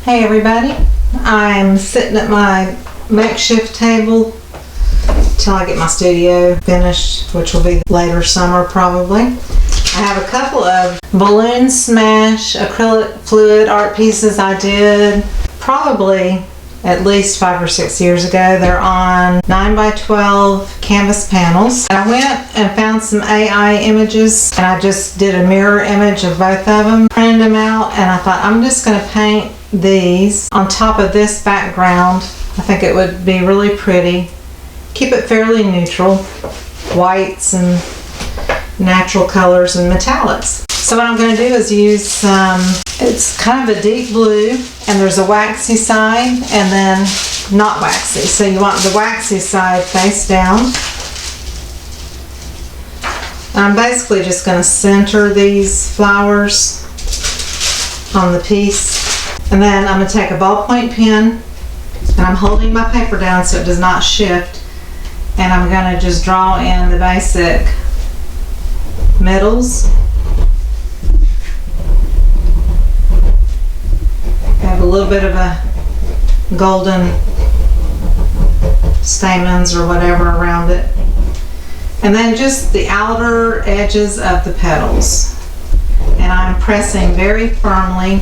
Hey everybody, I'm sitting at my makeshift table till I get my studio finished, which will be later summer probably. I have a couple of balloon smash acrylic fluid art pieces I did probably at least 5 or 6 years ago. They're on 9x12 canvas panels. And I went and found some AI images and I just did a mirror image of both of them, printed them out, and I thought I'm just going to paint these on top of this background. I think it would be really pretty. Keep it fairly neutral, whites and natural colors and metallics. So what I'm going to do is use it's kind of a deep blue, and there's a waxy side and then not waxy. So you want the waxy side face down. And I'm basically just going to center these flowers on the piece. And then I'm going to take a ballpoint pen, and I'm holding my paper down so it does not shift. And I'm going to just draw in the basic middles. I have a little bit of a golden stamens or whatever around it. And then just the outer edges of the petals. And I'm pressing very firmly.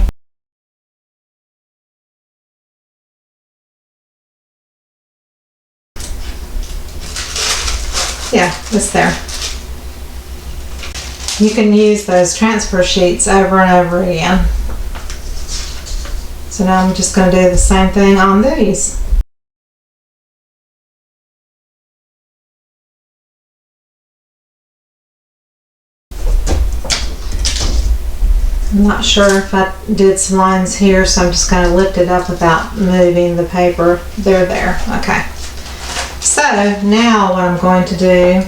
Yeah, it's there. You can use those transfer sheets over and over again. So now I'm just going to do the same thing on these. I'm not sure if I did some lines here, so I'm just going to lift it up without moving the paper. They're there. Okay. So now what I'm going to do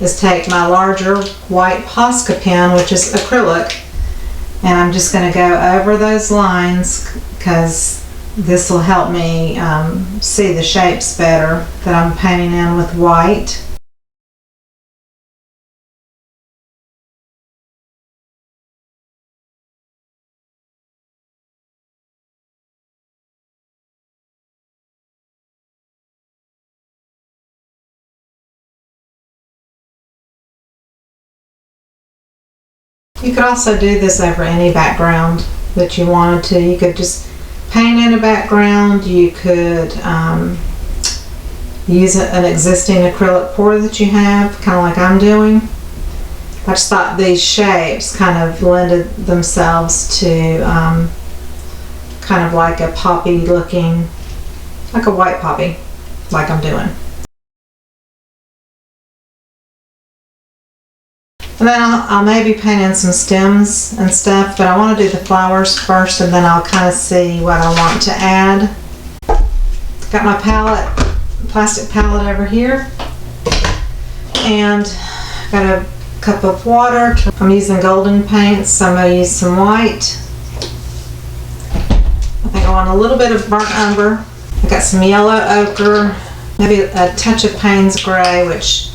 is take my larger white Posca pen, which is acrylic, and I'm just going to go over those lines because this will help me see the shapes better that I'm painting in with white. You could also do this over any background that you wanted to. You could just paint in a background. You could use an existing acrylic pour that you have, kind of like I'm doing. I just thought these shapes kind of lended themselves to kind of like a poppy looking, like a white poppy, like I'm doing. And then I'll maybe paint in some stems and stuff, but I want to do the flowers first, and then I'll kind of see what I want to add. Got my palette, plastic palette over here, and got a cup of water. I'm using golden paints, so I'm going to use some white. I think I want a little bit of burnt umber. I got some yellow ochre, maybe a touch of Payne's gray, which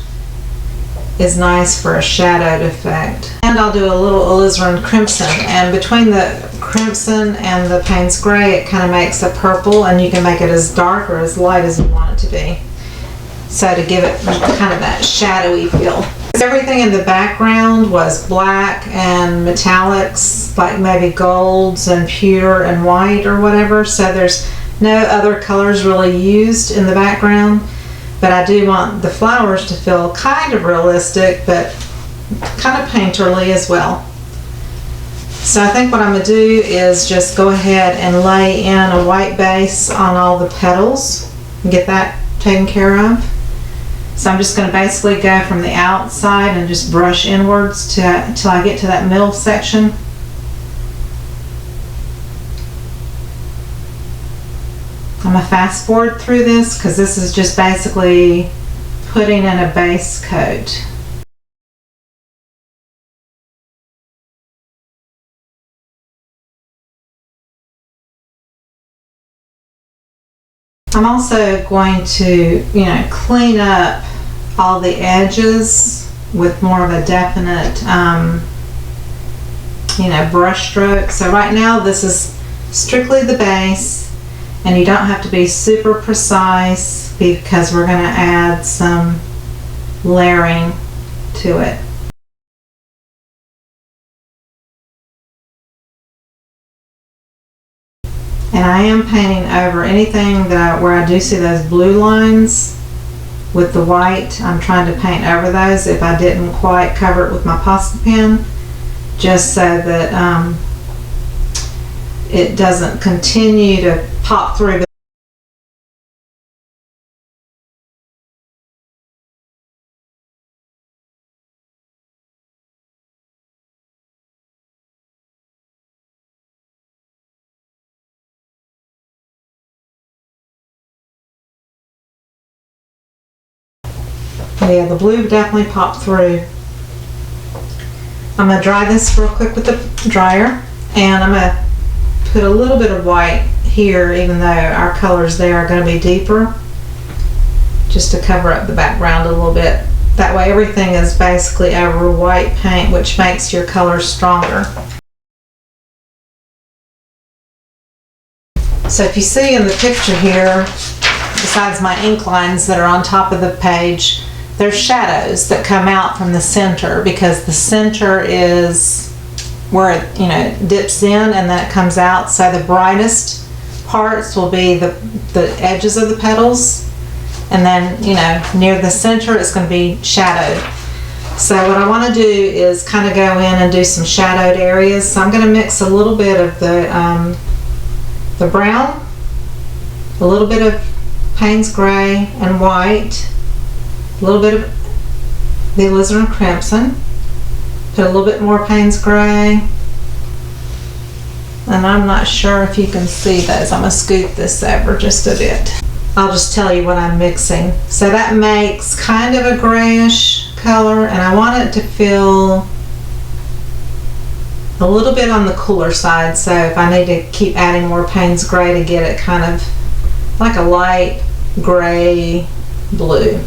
is nice for a shadowed effect. And I'll do a little alizarin crimson, and between the crimson and the Payne's gray it kind of makes a purple, and you can make it as dark or as light as you want it to be. So to give it kind of that shadowy feel. Everything in the background was black and metallics, like maybe golds and pewter and white or whatever, so there's no other colors really used in the background. But I do want the flowers to feel kind of realistic, but kind of painterly as well. So I think what I'm going to do is just go ahead and lay in a white base on all the petals and get that taken care of. So I'm just going to basically go from the outside and just brush inwards till I get to that middle section. I'm going to fast forward through this because this is just basically putting in a base coat. I'm also going to, clean up all the edges with more of a definite, brush stroke. So right now this is strictly the base, and you don't have to be super precise because we're going to add some layering to it. And I am painting over anything where I do see those blue lines with the white. I'm trying to paint over those if I didn't quite cover it with my pasta pen, just so that it doesn't continue to pop through. Yeah, the blue definitely popped through. I'm going to dry this real quick with the dryer, and I'm going to put a little bit of white here, even though our colors there are going to be deeper, just to cover up the background a little bit. That way everything is basically over white paint, which makes your colors stronger. So if you see in the picture here, besides my ink lines that are on top of the page, there's shadows that come out from the center, because the center is where it, it dips in and then it comes out. So the brightest parts will be the edges of the petals, and then near the center it's going to be shadowed. So what I want to do is kind of go in and do some shadowed areas. So I'm going to mix a little bit of the brown, a little bit of Payne's gray and white, a little bit of the alizarin crimson, put a little bit more Payne's gray, and I'm not sure if you can see those. I'm going to scoot this over just a bit. I'll just tell you what I'm mixing. So that makes kind of a grayish color, and I want it to feel a little bit on the cooler side. So if I need to keep adding more Payne's gray to get it kind of like a light gray blue,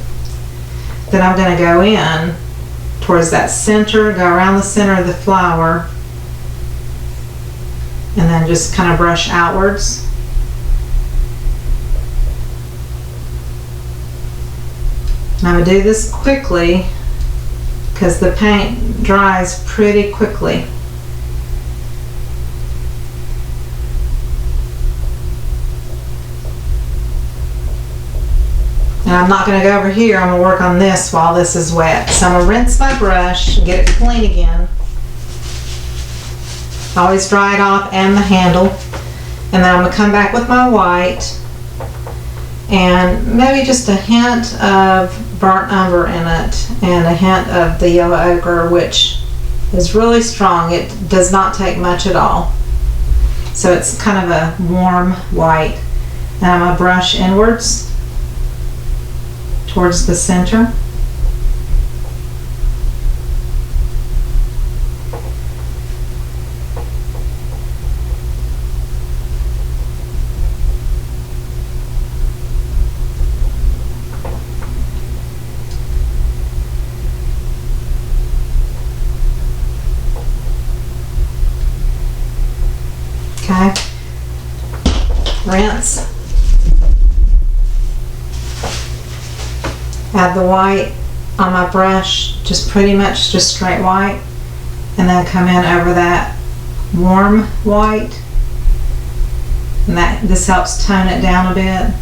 then I'm going to go in towards that center, go around the center of the flower, and then just kind of brush outwards. And I'm going to do this quickly because the paint dries pretty quickly. And I'm not going to go over here. I'm going to work on this while this is wet. So I'm going to rinse my brush and get it clean again. Always dry it off and the handle. And then I'm going to come back with my white and maybe just a hint of burnt umber in it and a hint of the yellow ochre, which is really strong. It does not take much at all. So it's kind of a warm white. And I'm going to brush inwards towards the center. Okay. Rinse. Add the white on my brush, just pretty much just straight white, and then come in over that warm white, and this helps tone it down a bit.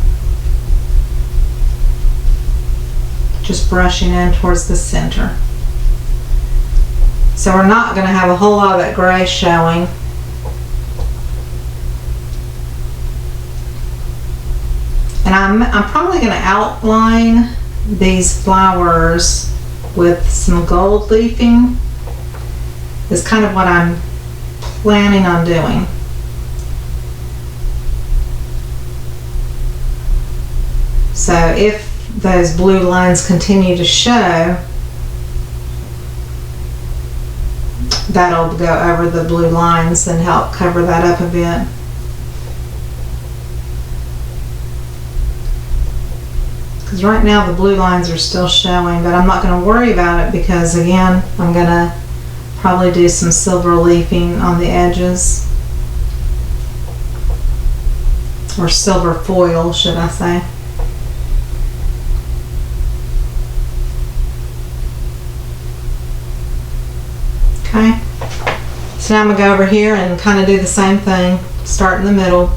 Just brushing in towards the center. So we're not going to have a whole lot of that gray showing. And I'm probably going to outline these flowers with some gold leafing. Is kind of what I'm planning on doing. So if those blue lines continue to show, that'll go over the blue lines and help cover that up a bit. Because right now the blue lines are still showing, but I'm not going to worry about it because, again, I'm going to probably do some silver leafing on the edges. or silver foil, should I say. Okay, so now I'm going to go over here and kind of do the same thing. Start in the middle.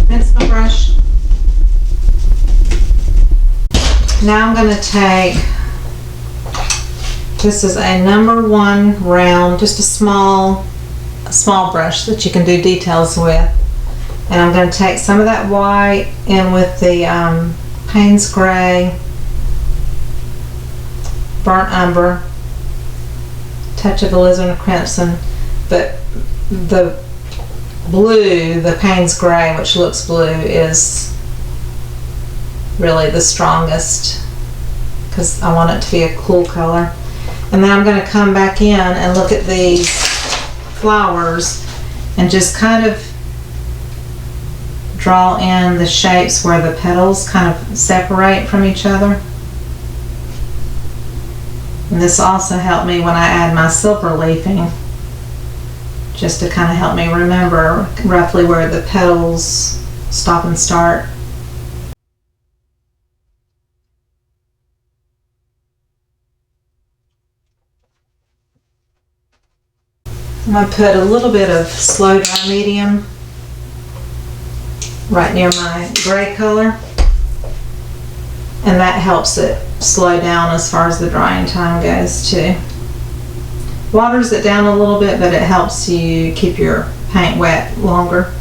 Rinse my brush. Now I'm going to take, this is a number 1 round, just a small brush that you can do details with. And I'm going to take some of that white in with the Payne's Gray, burnt umber, touch of alizarin crimson, but the blue, the Payne's Gray, which looks blue, is really the strongest because I want it to be a cool color. And then I'm going to come back in and look at these flowers and just kind of draw in the shapes where the petals kind of separate from each other. And this also helped me when I add my silver leafing, just to kind of help me remember roughly where the petals stop and start. I'm going to put a little bit of slow dry medium right near my gray color, and that helps it slow down as far as the drying time goes too. Waters it down a little bit, but it helps you keep your paint wet longer.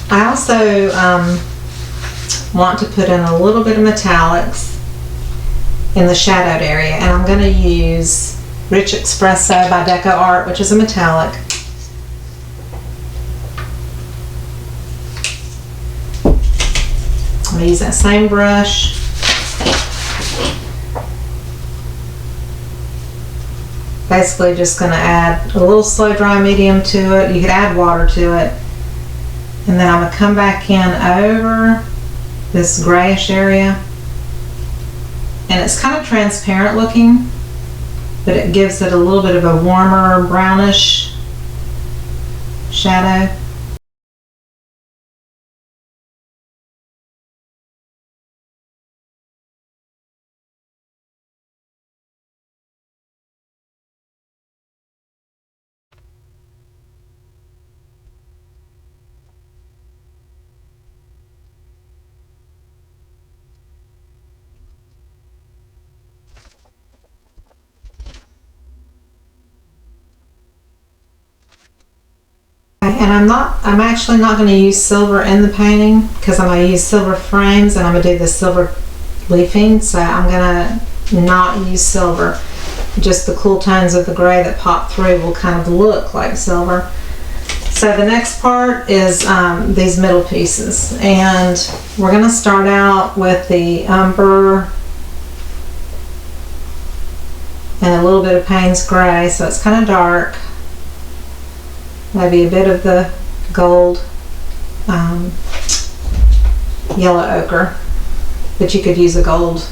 I also want to put in a little bit of metallics in the shadowed area, and I'm going to use Rich Espresso by Deco Art, which is a metallic. I'm going to use that same brush. Basically just going to add a little slow dry medium to it. You could add water to it. And then I'm going to come back in over this grayish area. And it's kind of transparent looking, but it gives it a little bit of a warmer brownish shadow. And I'm actually not going to use silver in the painting because I'm going to use silver frames and I'm going to do the silver leafing, so I'm going to not use silver. Just the cool tones of the gray that pop through will kind of look like silver. So the next part is these middle pieces, and we're going to start out with the umber and a little bit of Payne's Gray, so it's kind of dark. Maybe a bit of the gold, yellow ochre, but you could use a gold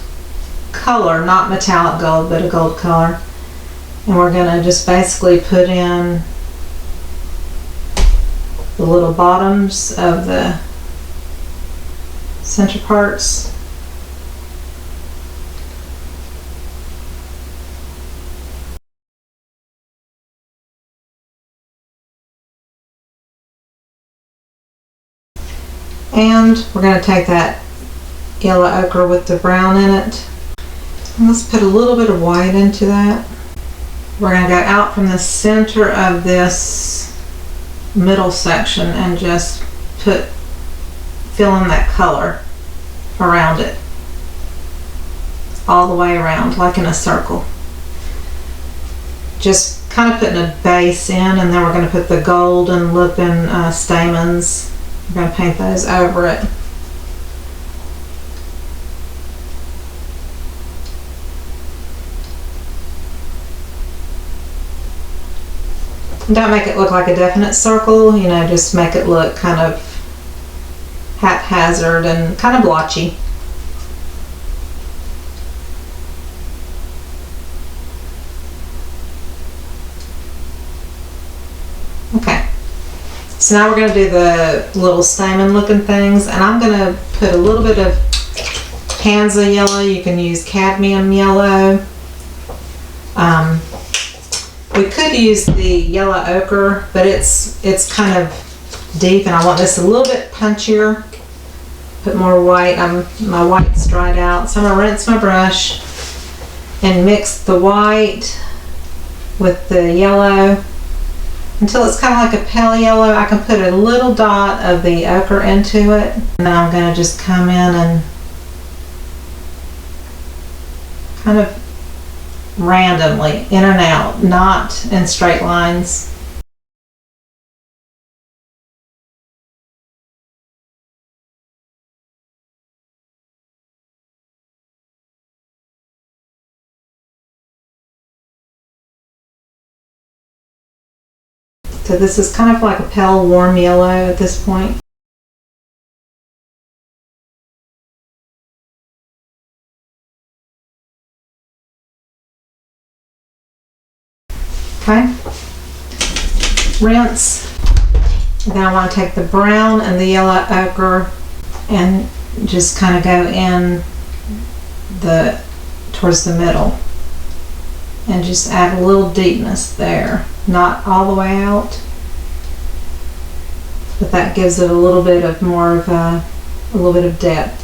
color, not metallic gold, but a gold color. And we're going to just basically put in the little bottoms of the center parts. And we're going to take that yellow ochre with the brown in it. And let's put a little bit of white into that. We're going to go out from the center of this middle section and just fill in that color around it. All the way around, like in a circle. Just kind of putting a base in, and then we're going to put the golden looking stamens. We're going to paint those over it. Don't make it look like a definite circle, you know, just make it look kind of haphazard and kind of blotchy. Okay, so now we're going to do the little stamen looking things, and I'm going to put a little bit of Panza yellow. You can use cadmium yellow. We could use the yellow ochre, but it's kind of deep, and I want this a little bit punchier. Put more white. My white's dried out, so I'm going to rinse my brush and mix the white with the yellow until it's kind of like a pale yellow. I can put a little dot of the ochre into it, and then I'm going to just come in and kind of randomly in and out, not in straight lines. So this is kind of like a pale warm yellow at this point. Okay, rinse. Then I want to take the brown and the yellow ochre and just kind of go in towards the middle and just add a little deepness there, not all the way out, but that gives it a little bit of more of a little bit of depth.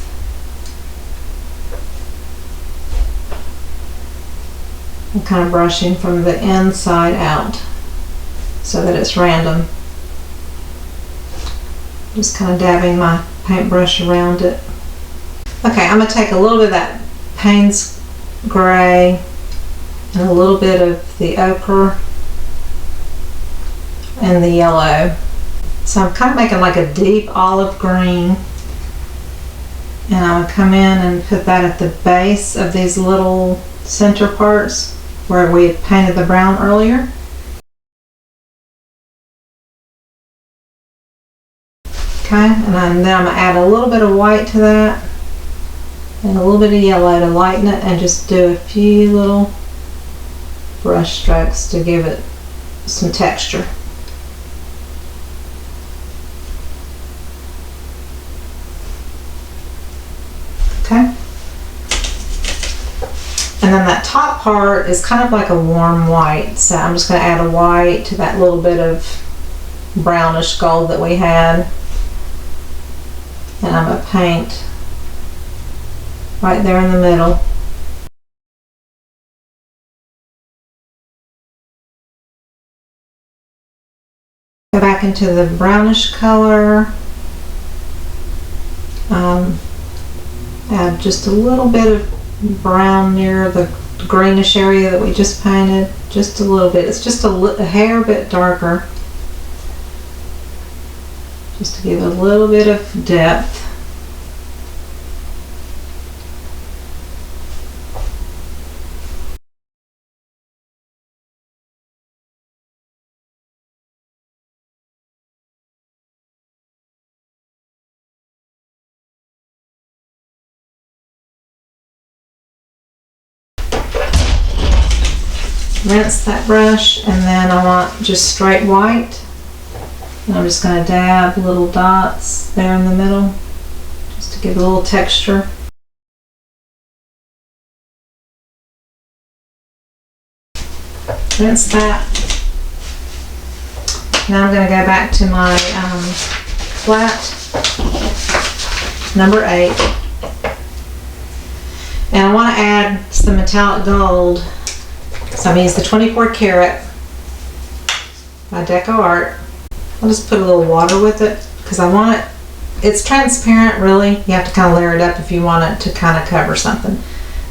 I'm kind of brushing from the inside out so that it's random. Just kind of dabbing my paintbrush around it. Okay, I'm going to take a little bit of that Payne's gray and a little bit of the ochre and the yellow. So I'm kind of making like a deep olive green, and I would come in and put that at the base of these little center parts where we had painted the brown earlier. Okay, and then I'm going to add a little bit of white to that and a little bit of yellow to lighten it, and just do a few little brush strokes to give it some texture. Okay. And then that top part is kind of like a warm white, so I'm just going to add a white to that little bit of brownish gold that we had, and I'm going to paint right there in the middle. Go back into the brownish color, add just a little bit of brown near the greenish area that we just painted, just a little bit. It's just a hair bit darker, just to give a little bit of depth. Rinse that brush, and then I want just straight white, and I'm just going to dab little dots there in the middle just to give a little texture. Rinse that. Now I'm going to go back to my flat, number 8. And I want to add some metallic gold. So I'm going to use the 24 karat by Deco Art. I'll just put a little water with it because I want it, it's transparent really. You have to kind of layer it up if you want it to kind of cover something.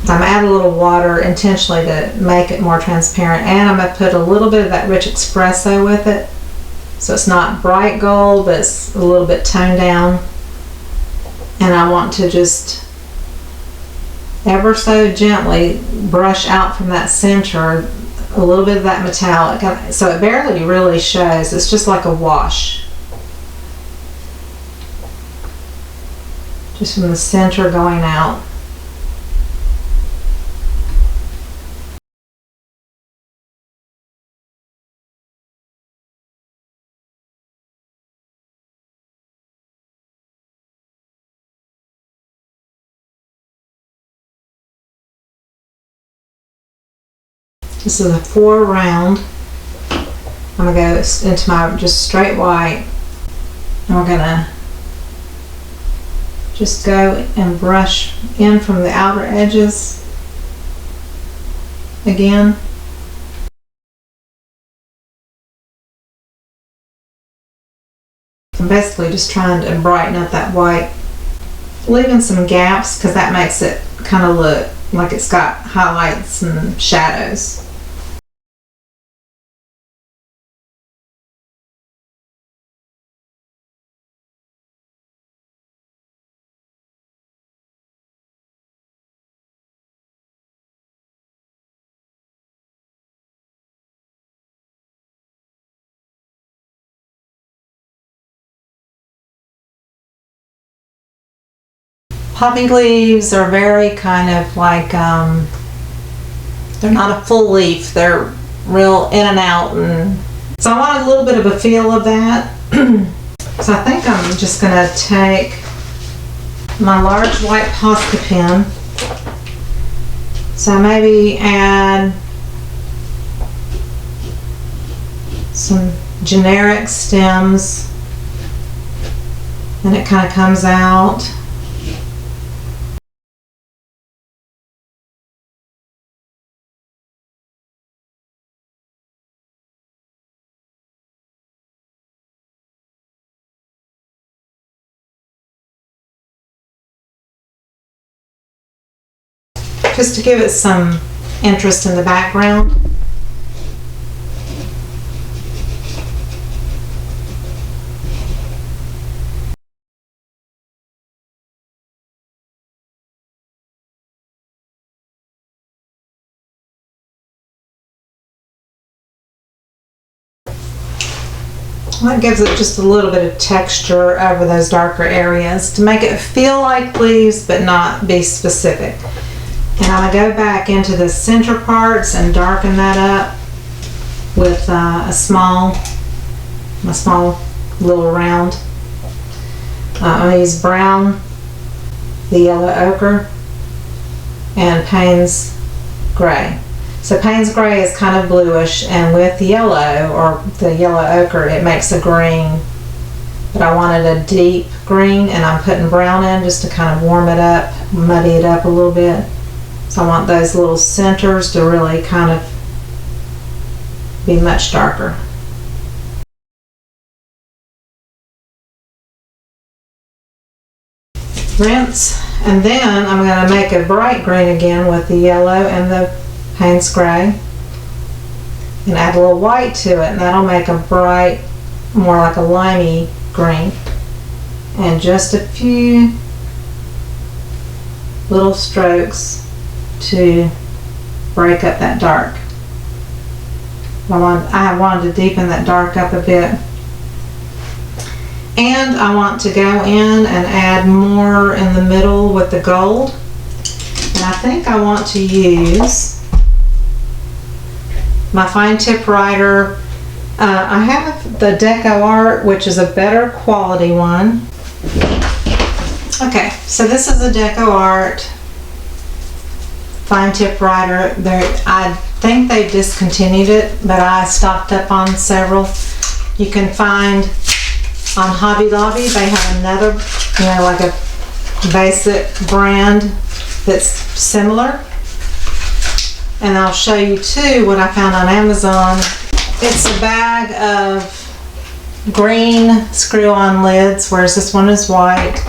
So I'm going to add a little water intentionally to make it more transparent, and I'm going to put a little bit of that rich espresso with it. So it's not bright gold, but it's a little bit toned down. And I want to just ever so gently brush out from that center a little bit of that metallic. So it barely really shows. It's just like a wash. Just from the center going out. This is a 4 round. I'm going to go into my just straight white. And we're going to just go and brush in from the outer edges again. I'm basically just trying to brighten up that white, leaving some gaps because that makes it kind of look like it's got highlights and shadows. Poppy leaves are very kind of like, they're not a full leaf, they're real in and out, and so I want a little bit of a feel of that. So I think I'm just going to take my large white Posca pen, so maybe add some generic stems, and it kind of comes out. Just to give it some interest in the background. That gives it just a little bit of texture over those darker areas to make it feel like leaves but not be specific. And I'm going to go back into the center parts and darken that up with a small little round. I'm going to use brown, the yellow ochre, and Payne's gray. So Payne's gray is kind of bluish, and with the yellow, or the yellow ochre, it makes a green. But I wanted a deep green, and I'm putting brown in just to kind of warm it up, muddy it up a little bit. So I want those little centers to really kind of be much darker. Rinse, and then I'm going to make a bright green again with the yellow and the Payne's gray, and add a little white to it, and that'll make a bright, more like a limey green. And just a few little strokes to break up that dark. I wanted to deepen that dark up a bit. And I want to go in and add more in the middle with the gold. And I think I want to use my fine tip writer. I have the Deco Art, which is a better quality one. Okay, so this is the Deco Art fine tip writer. I think they discontinued it, but I stocked up on several. You can find on Hobby Lobby, they have another, like a basic brand that's similar. And I'll show you too what I found on Amazon. It's a bag of green screw-on lids, whereas this one is white.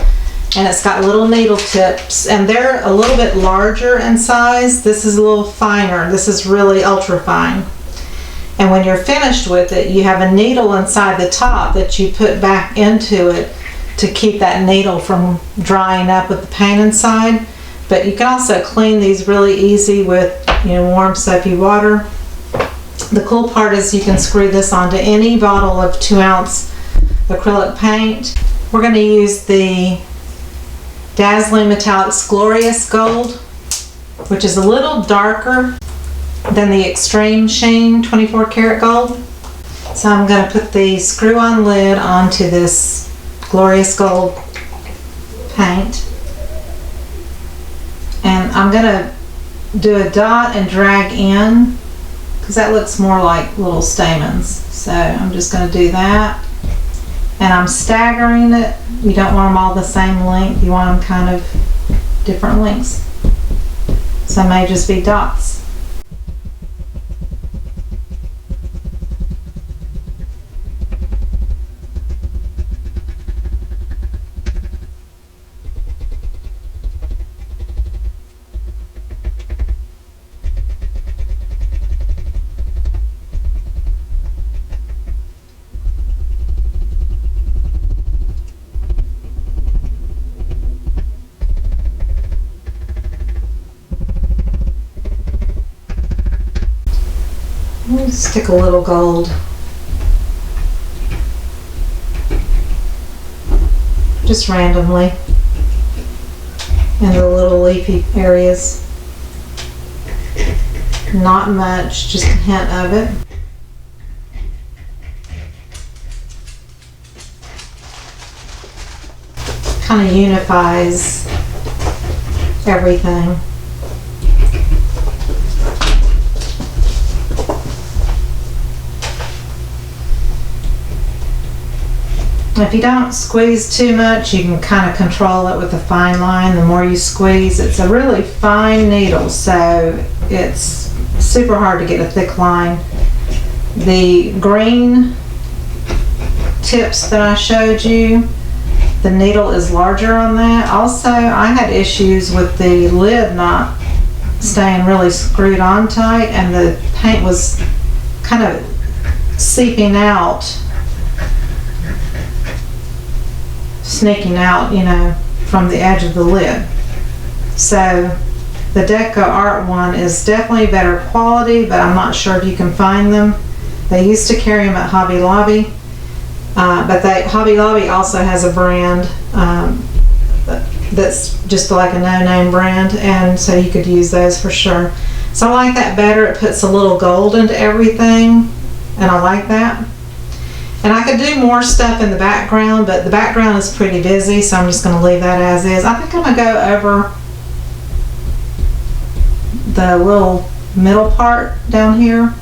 And it's got little needle tips, and they're a little bit larger in size. This is a little finer. This is really ultra fine. And when you're finished with it, you have a needle inside the top that you put back into it to keep that needle from drying up with the paint inside. But you can also clean these really easy with warm soapy water. The cool part is you can screw this onto any bottle of 2-ounce acrylic paint. We're going to use the Dazzling Metallics Glorious Gold, which is a little darker than the Extreme Sheen 24 karat gold. So I'm going to put the screw-on lid onto this Glorious Gold paint. And I'm going to do a dot and drag in, because that looks more like little stamens. So I'm just going to do that. And I'm staggering it. You don't want them all the same length. You want them kind of different lengths. Some may just be dots. Stick a little gold. Just randomly in the little leafy areas. Not much, just a hint of it. Kind of unifies everything. If you don't squeeze too much, you can kind of control it with a fine line. The more you squeeze, it's a really fine needle, so it's super hard to get a thick line. The green tips that I showed you, the needle is larger on that. Also, I had issues with the lid not staying really screwed on tight, and the paint was kind of seeping out, sneaking out, from the edge of the lid. So the Deco Art one is definitely better quality, but I'm not sure if you can find them. They used to carry them at Hobby Lobby, but Hobby Lobby also has a brand that's just like a no-name brand, and so you could use those for sure. So I like that better. It puts a little gold into everything, and I like that. And I could do more stuff in the background, but the background is pretty busy, so I'm just going to leave that as is. I think I'm going to go over the little middle part down here,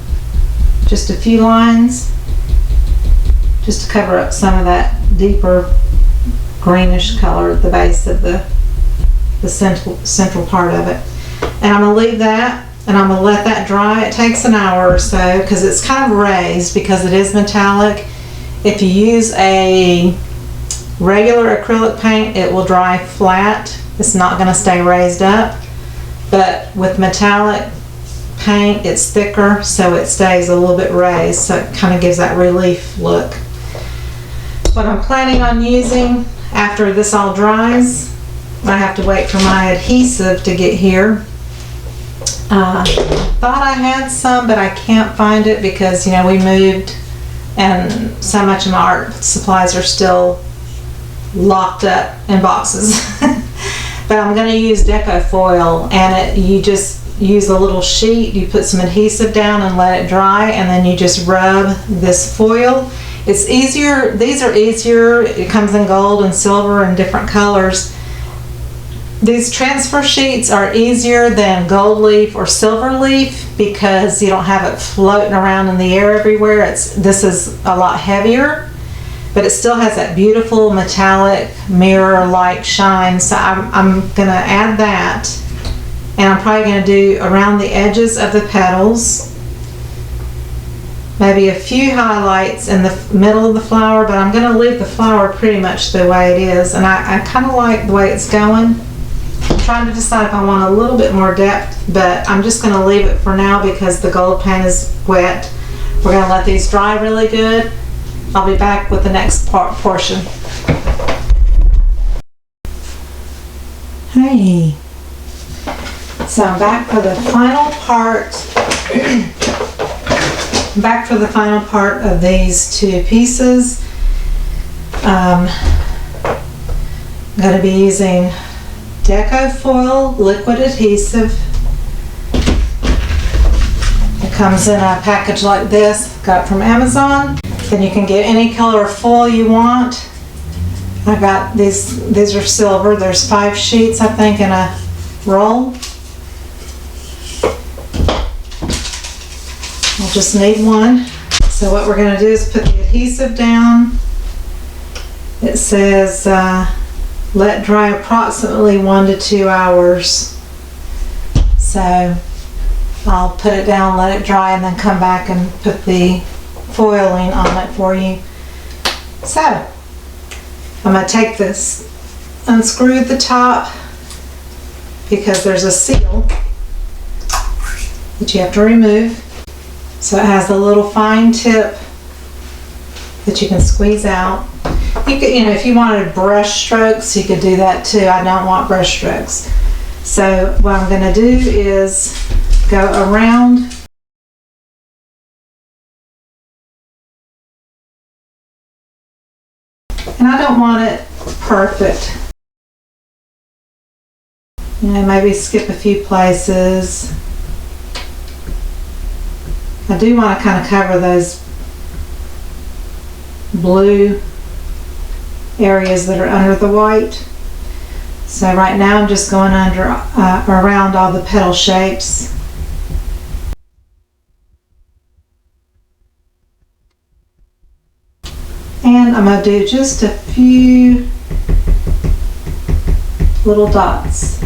just a few lines, just to cover up some of that deeper greenish color at the base of the central part of it. And I'm going to leave that, and I'm going to let that dry. It takes an hour or so because it's kind of raised because it is metallic. If you use a regular acrylic paint, it will dry flat. It's not going to stay raised up. But with metallic paint, it's thicker, so it stays a little bit raised, so it kind of gives that relief look. What I'm planning on using after this all dries, I have to wait for my adhesive to get here. Thought I had some, but I can't find it because, we moved, and so much of my art supplies are still locked up in boxes. But I'm going to use Deco Foil, and you just use a little sheet, you put some adhesive down and let it dry, and then you just rub this foil. It's easier, these are easier, it comes in gold and silver and different colors. These transfer sheets are easier than gold leaf or silver leaf because you don't have it floating around in the air everywhere. This is a lot heavier, but it still has that beautiful metallic mirror-like shine. So I'm gonna add that, and I'm probably gonna do around the edges of the petals, maybe a few highlights in the middle of the flower, but I'm gonna leave the flower pretty much the way it is, and I kind of like the way it's going. I'm trying to decide if I want a little bit more depth, but I'm just gonna leave it for now because the gold paint is wet. We're gonna let these dry really good. I'll be back with the next portion. Hey, so I'm back for the final part. Back for the final part of these two pieces. I'm going to be using Deco Foil liquid adhesive. It comes in a package like this. Got it from Amazon. Then you can get any color of foil you want. I got these are silver. There's 5 sheets, I think, in a roll. I'll just need one. So what we're going to do is put the adhesive down. It says let dry approximately 1 to 2 hours. So I'll put it down, let it dry, and then come back and put the foiling on it for you. So I'm going to take this, unscrew the top because there's a seal that you have to remove. So it has a little fine tip that you can squeeze out. You could, if you wanted brush strokes, you could do that too. I don't want brush strokes. So what I'm going to do is go around and I don't want it perfect. Maybe skip a few places. I do want to kind of cover those blue areas that are under the white. So right now I'm just going around all the petal shapes. And I'm going to do just a few little dots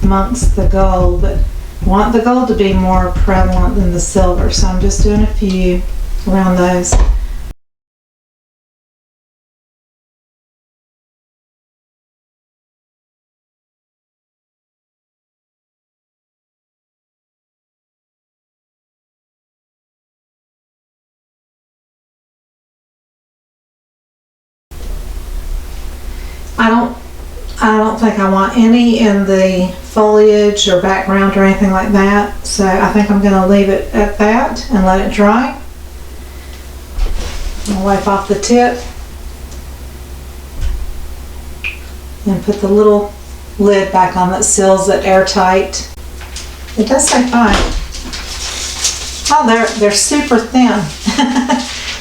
amongst the gold, but I want the gold to be more prevalent than the silver, so I'm just doing a few around those. I don't think I want any in the foliage or background or anything like that, so I think I'm going to leave it at that and let it dry. I'll wipe off the tip and put the little lid back on that seals it airtight. It does say 5. Oh, they're super thin.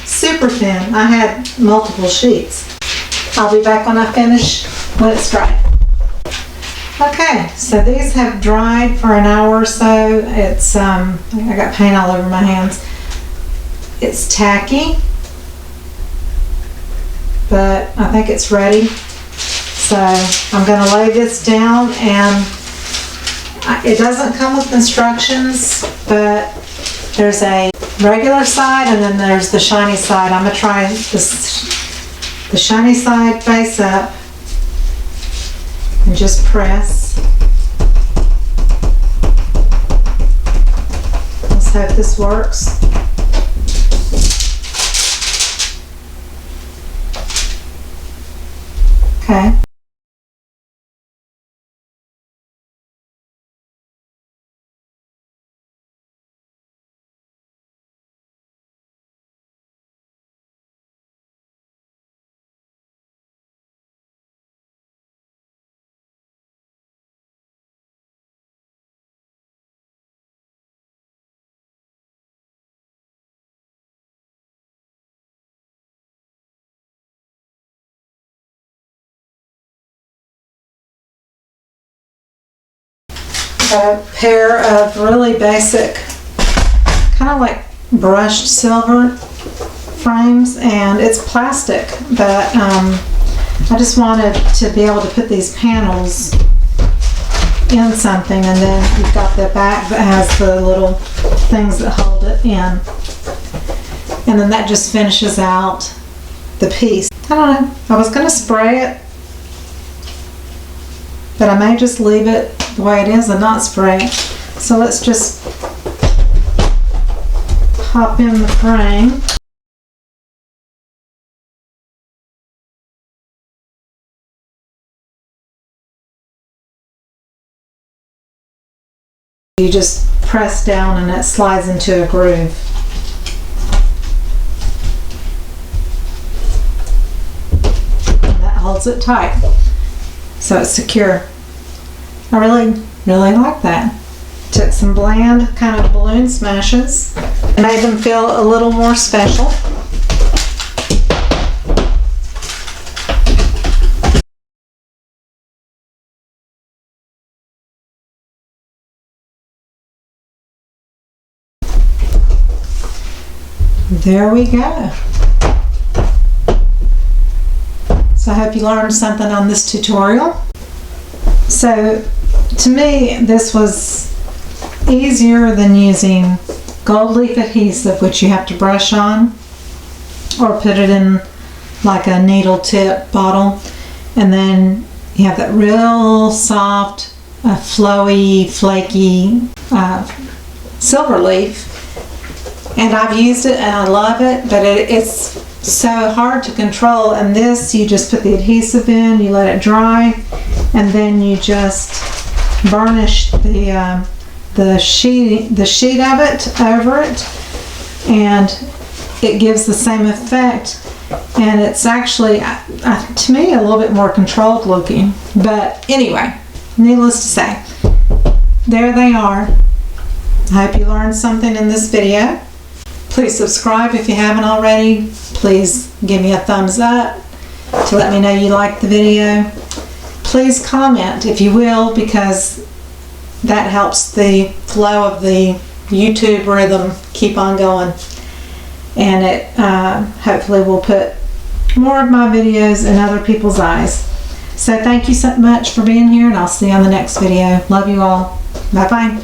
Super thin. I had multiple sheets. I'll be back when I finish when it's dry. Okay, so these have dried for an hour or so. It's I got paint all over my hands. It's tacky, but I think it's ready. So I'm going to lay this down, and it doesn't come with instructions, but there's a regular side and then there's the shiny side. I'm going to try the shiny side face up and just press. Let's hope this works. Okay. A pair of really basic, kind of like brushed silver frames, and it's plastic, but I just wanted to be able to put these panels in something, and then you've got the back that has the little things that hold it in, and then that just finishes out the piece. I don't know, I was going to spray it, but I may just leave it the way it is and not spray it. So let's just pop in the frame. You just press down and it slides into a groove. And that holds it tight, so it's secure. I really like that. Took some bland kind of balloon smashes and made them feel a little more special. There we go. So I hope you learned something on this tutorial. So to me, this was easier than using gold leaf adhesive, which you have to brush on or put it in like a needle tip bottle, and then you have that real soft, flowy, flaky silver leaf. And I've used it and I love it, but it's so hard to control. And this, you just put the adhesive in, you let it dry, and then you just burnish the sheet of it over it, and it gives the same effect. And it's actually, to me, a little bit more controlled looking. But anyway, needless to say, there they are. I hope you learned something in this video. Please subscribe if you haven't already. Please give me a thumbs up to let me know you liked the video. Please comment if you will, because that helps the flow of the YouTube rhythm keep on going. And it hopefully will put more of my videos in other people's eyes. So thank you so much for being here, and I'll see you on the next video. Love you all. Bye-bye.